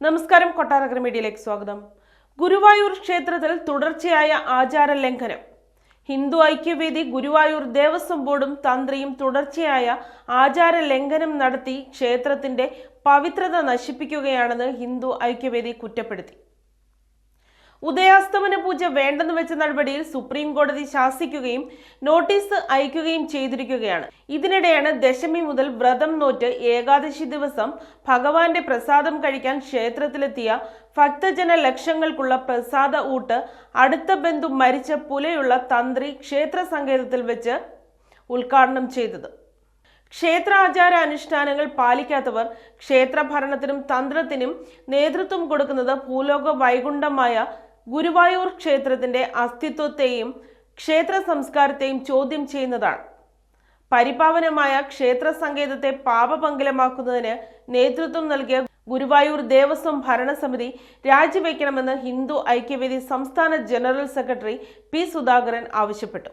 നമസ്കാരം, കൊട്ടാരക്കര മീഡിയയിലേക്ക് സ്വാഗതം. ഗുരുവായൂർ ക്ഷേത്രത്തിൽ തുടർച്ചയായ ആചാര ലംഘനം. ഹിന്ദു ഐക്യവേദി ഗുരുവായൂർ ദേവസ്വം ബോർഡും തന്ത്രിയും തുടർച്ചയായ ആചാര ലംഘനം നടത്തി ക്ഷേത്രത്തിന്റെ പവിത്രത നശിപ്പിക്കുകയാണെന്ന് ഹിന്ദു ഐക്യവേദി കുറ്റപ്പെടുത്തി. ഉദയാസ്തമന പൂജ വേണ്ടെന്ന് വെച്ച നടപടിയിൽ സുപ്രീം കോടതി ശാസിക്കുകയും നോട്ടീസ് അയക്കുകയും ചെയ്തിരിക്കുകയാണ്. ഇതിനിടെയാണ് ദശമി മുതൽ വ്രതം നോറ്റ് ഏകാദശി ദിവസം ഭഗവാന്റെ പ്രസാദം കഴിക്കാൻ ക്ഷേത്രത്തിലെത്തിയ ഭക്തജന ലക്ഷങ്ങൾക്കുള്ള പ്രസാദ ഊട്ട് അടുത്ത ബന്ധു മരിച്ച പുലയുള്ള തന്ത്രി ക്ഷേത്ര സങ്കേതത്തിൽ വെച്ച് ഉദ്ഘാടനം ചെയ്തത്. ക്ഷേത്രാചാര അനുഷ്ഠാനങ്ങൾ പാലിക്കാത്തവർ ക്ഷേത്ര ഭരണത്തിനും തന്ത്രത്തിനും നേതൃത്വം കൊടുക്കുന്നത് ഭൂലോക വൈകുണ്ഠമായ ഗുരുവായൂർ ക്ഷേത്രത്തിന്റെ അസ്തിത്വത്തെയും ക്ഷേത്ര സംസ്കാരത്തെയും ചോദ്യം ചെയ്യുന്നതാണ്. പരിപാവനമായ ക്ഷേത്ര സങ്കേതത്തെ പാപപങ്കിലമാക്കുന്നതിന് നേതൃത്വം നൽകിയ ഗുരുവായൂർ ദേവസ്വം ഭരണസമിതി രാജിവെക്കണമെന്ന് ഹിന്ദു ഐക്യവേദി സംസ്ഥാന ജനറൽ സെക്രട്ടറി പി സുധാകരൻ ആവശ്യപ്പെട്ടു.